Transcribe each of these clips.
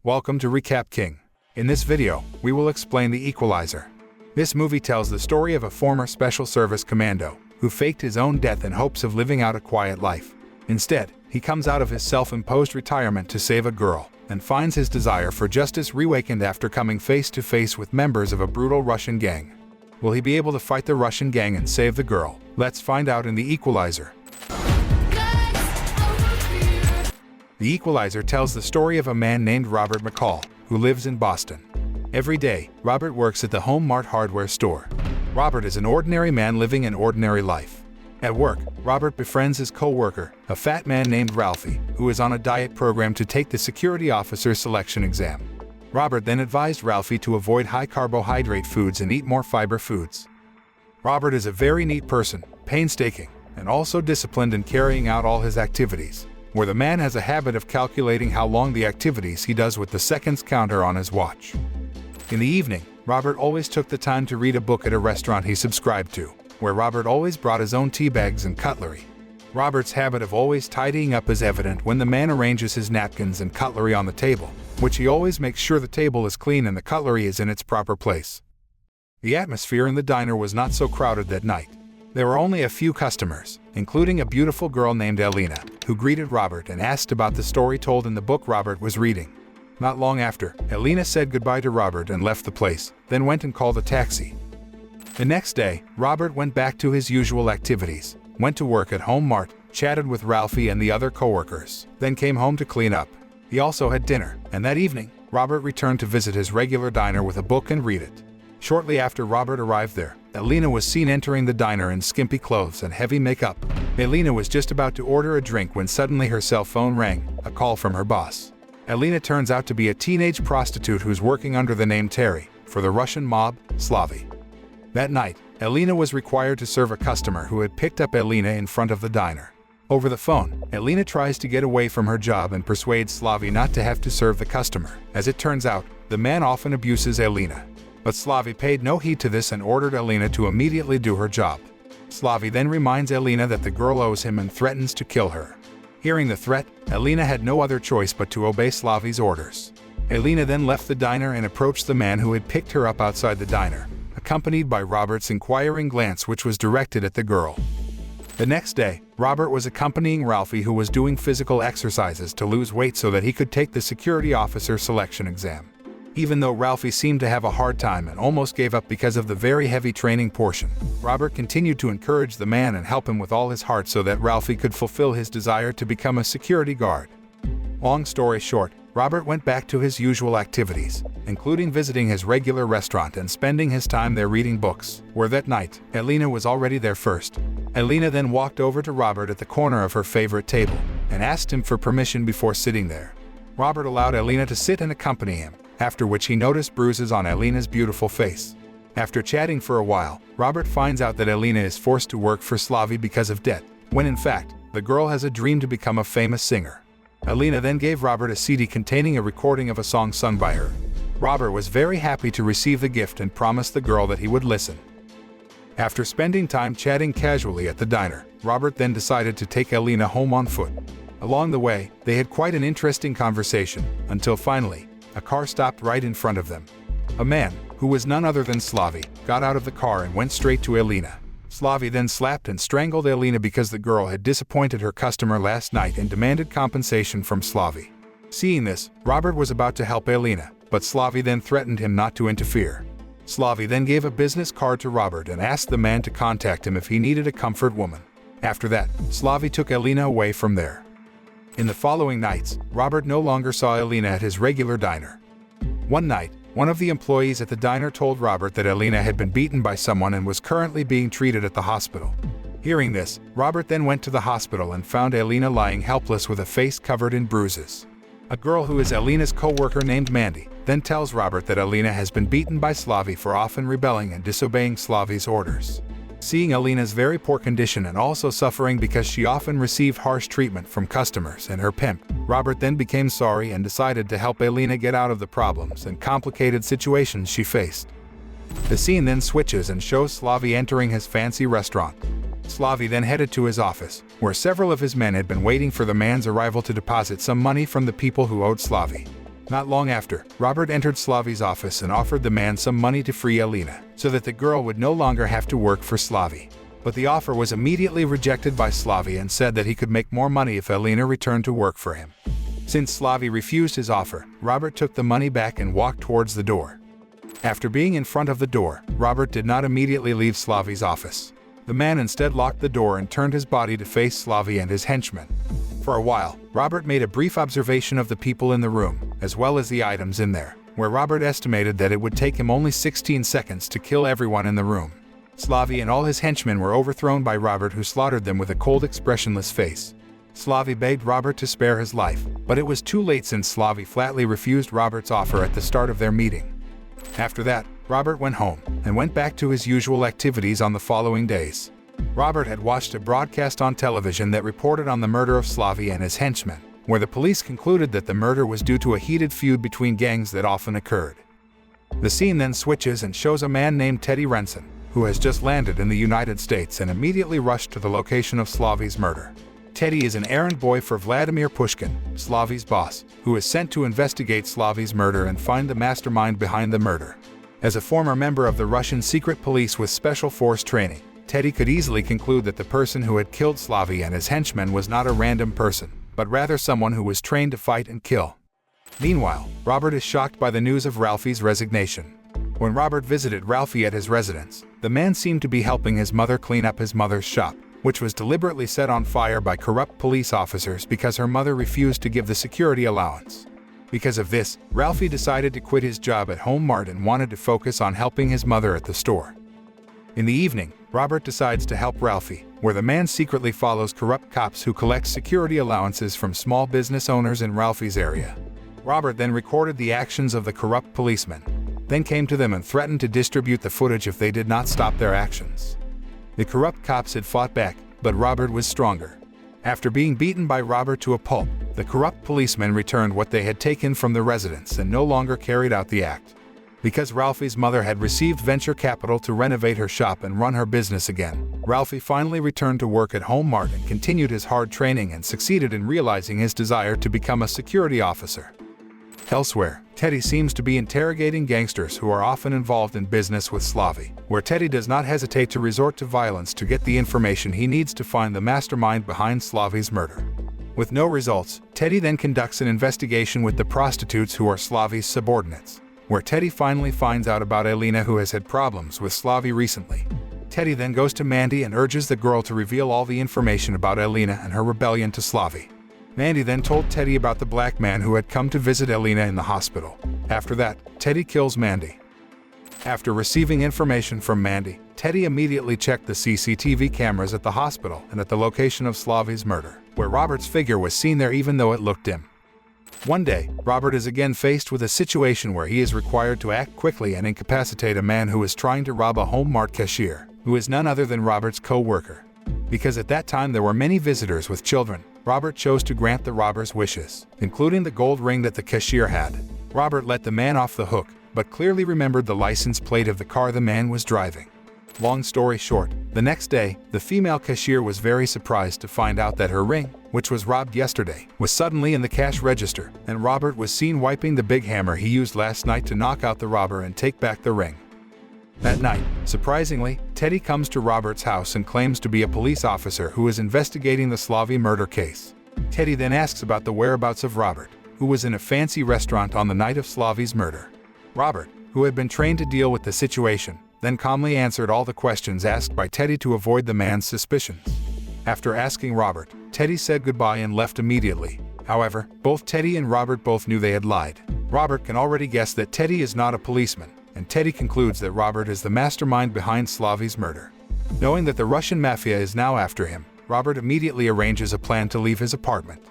Welcome to Recap King. In this video, we will explain the Equalizer. This movie tells the story of a former special service commando who faked his own death in hopes of living out a quiet life. Instead, he comes out of his self-imposed retirement to save a girl and finds his desire for justice reawakened after coming face to face with members of a brutal Russian gang. Will he be able to fight the Russian gang and save the girl? Let's find out in the Equalizer. The Equalizer tells the story of a man named Robert McCall, who lives in Boston. Every day, Robert works at the Home Mart hardware store. Robert is an ordinary man living an ordinary life. At work, Robert befriends his co-worker, a fat man named Ralphie, who is on a diet program to take the security officer selection exam. Robert then advised Ralphie to avoid high-carbohydrate foods and eat more fiber foods. Robert is a very neat person, painstaking, and also disciplined in carrying out all his activities, where the man has a habit of calculating how long the activities he does with the seconds counter on his watch. In the evening, Robert always took the time to read a book at a restaurant he subscribed to, where Robert always brought his own tea bags and cutlery. Robert's habit of always tidying up is evident when the man arranges his napkins and cutlery on the table, which he always makes sure the table is clean and the cutlery is in its proper place. The atmosphere in the diner was not so crowded that night. There were only a few customers, including a beautiful girl named Elena, who greeted Robert and asked about the story told in the book Robert was reading. Not long after, Elena said goodbye to Robert and left the place, then went and called a taxi. The next day, Robert went back to his usual activities, went to work at Home Mart, chatted with Ralphie and the other co-workers, then came home to clean up. He also had dinner, and that evening, Robert returned to visit his regular diner with a book and read it. Shortly after Robert arrived there, Elena was seen entering the diner in skimpy clothes and heavy makeup. Elena was just about to order a drink when suddenly her cell phone rang, a call from her boss. Elena turns out to be a teenage prostitute who's working under the name Terry for the Russian mob, Slavy. That night, Elena was required to serve a customer who had picked up Elena in front of the diner. Over the phone, Elena tries to get away from her job and persuades Slavy not to have to serve the customer. As it turns out, the man often abuses Elena. But Slavy paid no heed to this and ordered Elena to immediately do her job. Slavy then reminds Elena that the girl owes him and threatens to kill her. Hearing the threat, Elena had no other choice but to obey Slavy's orders. Elena then left the diner and approached the man who had picked her up outside the diner, accompanied by Robert's inquiring glance which was directed at the girl. The next day, Robert was accompanying Ralphie who was doing physical exercises to lose weight so that he could take the security officer selection exam. Even though Ralphie seemed to have a hard time and almost gave up because of the very heavy training portion, Robert continued to encourage the man and help him with all his heart so that Ralphie could fulfill his desire to become a security guard. Long story short, Robert went back to his usual activities, including visiting his regular restaurant and spending his time there reading books, where that night, Elena was already there first. Elena then walked over to Robert at the corner of her favorite table and asked him for permission before sitting there. Robert allowed Elena to sit and accompany him, after which he noticed bruises on Elena's beautiful face. After chatting for a while, Robert finds out that Elena is forced to work for Slavy because of debt, when in fact, the girl has a dream to become a famous singer. Elena then gave Robert a CD containing a recording of a song sung by her. Robert was very happy to receive the gift and promised the girl that he would listen. After spending time chatting casually at the diner, Robert then decided to take Elena home on foot. Along the way, they had quite an interesting conversation, until finally, a car stopped right in front of them. A man, who was none other than Slavy, got out of the car and went straight to Elena. Slavy then slapped and strangled Elena because the girl had disappointed her customer last night and demanded compensation from Slavy. Seeing this, Robert was about to help Elena, but Slavy then threatened him not to interfere. Slavy then gave a business card to Robert and asked the man to contact him if he needed a comfort woman. After that, Slavy took Elena away from there. In the following nights, Robert no longer saw Elena at his regular diner. One night, one of the employees at the diner told Robert that Elena had been beaten by someone and was currently being treated at the hospital. Hearing this, Robert then went to the hospital and found Elena lying helpless with a face covered in bruises. A girl who is Elena's co-worker named Mandy then tells Robert that Elena has been beaten by Slavy for often rebelling and disobeying Slavy's orders. Seeing Elena's very poor condition and also suffering because she often received harsh treatment from customers and her pimp, Robert then became sorry and decided to help Elena get out of the problems and complicated situations she faced. The scene then switches and shows Slavy entering his fancy restaurant. Slavy then headed to his office, where several of his men had been waiting for the man's arrival to deposit some money from the people who owed Slavy. Not long after, Robert entered Slavy's office and offered the man some money to free Alina, so that the girl would no longer have to work for Slavy. But the offer was immediately rejected by Slavy and said that he could make more money if Alina returned to work for him. Since Slavy refused his offer, Robert took the money back and walked towards the door. After being in front of the door, Robert did not immediately leave Slavy's office. The man instead locked the door and turned his body to face Slavy and his henchmen. For a while, Robert made a brief observation of the people in the room, as well as the items in there, where Robert estimated that it would take him only 16 seconds to kill everyone in the room. Slavy and all his henchmen were overthrown by Robert, who slaughtered them with a cold, expressionless face. Slavy begged Robert to spare his life, but it was too late since Slavy flatly refused Robert's offer at the start of their meeting. After that, Robert went home and went back to his usual activities on the following days. Robert had watched a broadcast on television that reported on the murder of Slavy and his henchmen, where the police concluded that the murder was due to a heated feud between gangs that often occurred. The scene then switches and shows a man named Teddy Renson, who has just landed in the United States and immediately rushed to the location of Slavy's murder. Teddy is an errand boy for Vladimir Pushkin, Slavy's boss, who is sent to investigate Slavy's murder and find the mastermind behind the murder. As a former member of the Russian secret police with special force training, Teddy could easily conclude that the person who had killed Slavy and his henchmen was not a random person, but rather someone who was trained to fight and kill. Meanwhile, Robert is shocked by the news of Ralphie's resignation. When Robert visited Ralphie at his residence, the man seemed to be helping his mother clean up his mother's shop, which was deliberately set on fire by corrupt police officers because her mother refused to give the security allowance. Because of this, Ralphie decided to quit his job at Home Mart and wanted to focus on helping his mother at the store. In the evening, Robert decides to help Ralphie, where the man secretly follows corrupt cops who collect security allowances from small business owners in Ralphie's area. Robert then recorded the actions of the corrupt policemen, then came to them and threatened to distribute the footage if they did not stop their actions. The corrupt cops had fought back, but Robert was stronger. After being beaten by Robert to a pulp, the corrupt policemen returned what they had taken from the residence and no longer carried out the act. Because Ralphie's mother had received venture capital to renovate her shop and run her business again, Ralphie finally returned to work at Home Mart and continued his hard training and succeeded in realizing his desire to become a security officer. Elsewhere, Teddy seems to be interrogating gangsters who are often involved in business with Slavy, where Teddy does not hesitate to resort to violence to get the information he needs to find the mastermind behind Slavy's murder. With no results, Teddy then conducts an investigation with the prostitutes who are Slavy's subordinates, where Teddy finally finds out about Alina, who has had problems with Slavy recently. Teddy then goes to Mandy and urges the girl to reveal all the information about Alina and her rebellion to Slavy. Mandy then told Teddy about the black man who had come to visit Alina in the hospital. After that, Teddy kills Mandy. After receiving information from Mandy, Teddy immediately checked the CCTV cameras at the hospital and at the location of Slavy's murder, where Robert's figure was seen there even though it looked dim. One day, Robert is again faced with a situation where he is required to act quickly and incapacitate a man who is trying to rob a Home Mart cashier, who is none other than Robert's co-worker. Because at that time there were many visitors with children, Robert chose to grant the robber's wishes, including the gold ring that the cashier had. Robert let the man off the hook, but clearly remembered the license plate of the car the man was driving. Long story short, the next day, the female cashier was very surprised to find out that her ring, which was robbed yesterday, was suddenly in the cash register, and Robert was seen wiping the big hammer he used last night to knock out the robber and take back the ring. That night, surprisingly, Teddy comes to Robert's house and claims to be a police officer who is investigating the Slavy murder case. Teddy then asks about the whereabouts of Robert, who was in a fancy restaurant on the night of Slavy's murder. Robert, who had been trained to deal with the situation, then calmly answered all the questions asked by Teddy to avoid the man's suspicions. After asking Robert, Teddy said goodbye and left immediately. However, both Teddy and Robert both knew they had lied. Robert can already guess that Teddy is not a policeman, and Teddy concludes that Robert is the mastermind behind Slavy's murder. Knowing that the Russian mafia is now after him, Robert immediately arranges a plan to leave his apartment.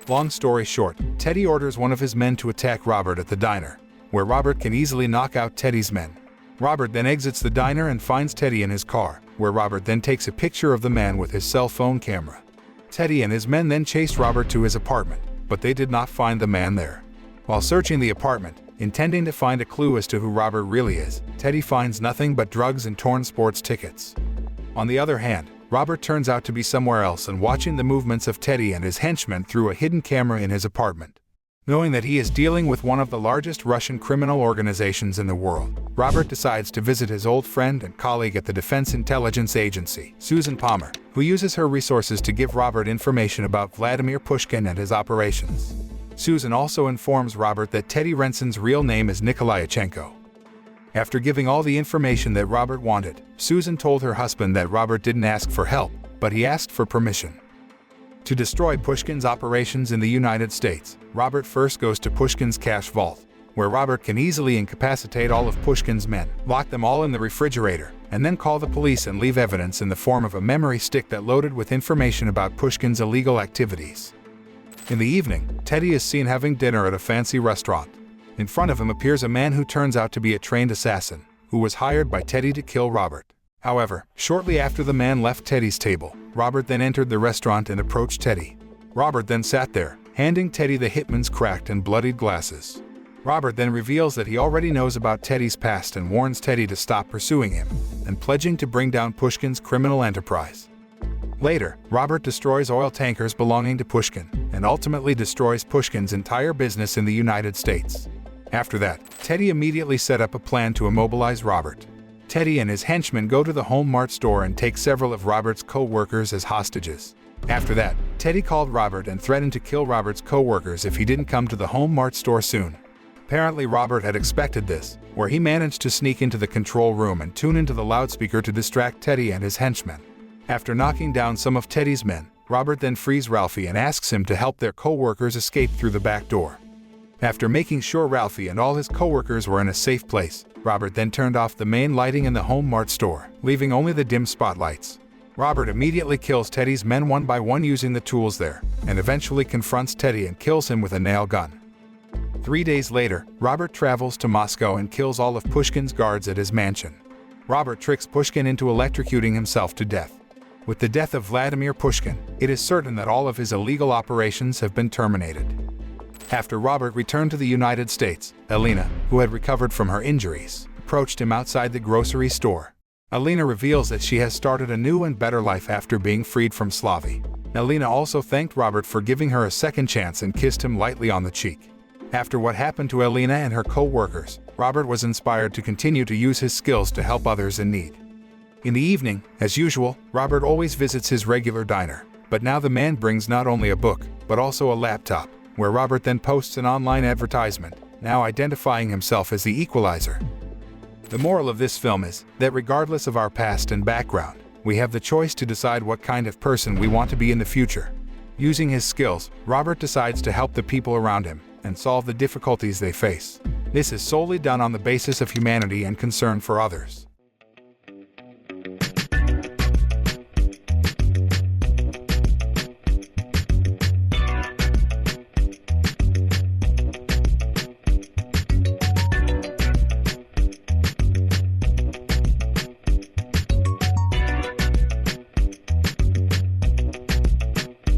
Long story short, Teddy orders one of his men to attack Robert at the diner, where Robert can easily knock out Teddy's men. Robert then exits the diner and finds Teddy in his car, where Robert then takes a picture of the man with his cell phone camera. Teddy and his men then chased Robert to his apartment, but they did not find the man there. While searching the apartment, intending to find a clue as to who Robert really is, Teddy finds nothing but drugs and torn sports tickets. On the other hand, Robert turns out to be somewhere else and watching the movements of Teddy and his henchmen through a hidden camera in his apartment. Knowing that he is dealing with one of the largest Russian criminal organizations in the world, Robert decides to visit his old friend and colleague at the Defense Intelligence Agency, Susan Palmer, who uses her resources to give Robert information about Vladimir Pushkin and his operations. Susan also informs Robert that Teddy Renson's real name is Nikolaychenko. After giving all the information that Robert wanted, Susan told her husband that Robert didn't ask for help, but he asked for permission. To destroy Pushkin's operations in the United States, Robert first goes to Pushkin's cash vault, where Robert can easily incapacitate all of Pushkin's men, lock them all in the refrigerator, and then call the police and leave evidence in the form of a memory stick that loaded with information about Pushkin's illegal activities. In the evening, Teddy is seen having dinner at a fancy restaurant. In front of him appears a man who turns out to be a trained assassin, who was hired by Teddy to kill Robert. However, shortly after the man left Teddy's table, Robert then entered the restaurant and approached Teddy. Robert then sat there, handing Teddy the hitman's cracked and bloodied glasses. Robert then reveals that he already knows about Teddy's past and warns Teddy to stop pursuing him, and pledging to bring down Pushkin's criminal enterprise. Later, Robert destroys oil tankers belonging to Pushkin, and ultimately destroys Pushkin's entire business in the United States. After that, Teddy immediately set up a plan to immobilize Robert. Teddy and his henchmen go to the Home Mart store and take several of Robert's co-workers as hostages. After that, Teddy called Robert and threatened to kill Robert's co-workers if he didn't come to the Home Mart store soon. Apparently Robert had expected this, where he managed to sneak into the control room and tune into the loudspeaker to distract Teddy and his henchmen. After knocking down some of Teddy's men, Robert then frees Ralphie and asks him to help their co-workers escape through the back door. After making sure Ralphie and all his co-workers were in a safe place, Robert then turned off the main lighting in the Home Mart store, leaving only the dim spotlights. Robert immediately kills Teddy's men one by one using the tools there, and eventually confronts Teddy and kills him with a nail gun. 3 days later, Robert travels to Moscow and kills all of Pushkin's guards at his mansion. Robert tricks Pushkin into electrocuting himself to death. With the death of Vladimir Pushkin, it is certain that all of his illegal operations have been terminated. After Robert returned to the United States, Alina, who had recovered from her injuries, approached him outside the grocery store. Alina reveals that she has started a new and better life after being freed from Slavy. Alina also thanked Robert for giving her a second chance and kissed him lightly on the cheek. After what happened to Alina and her co-workers, Robert was inspired to continue to use his skills to help others in need. In the evening, as usual, Robert always visits his regular diner, but now the man brings not only a book, but also a laptop, where Robert then posts an online advertisement, now identifying himself as the equalizer. The moral of this film is that regardless of our past and background, we have the choice to decide what kind of person we want to be in the future. Using his skills, Robert decides to help the people around him and solve the difficulties they face. This is solely done on the basis of humanity and concern for others.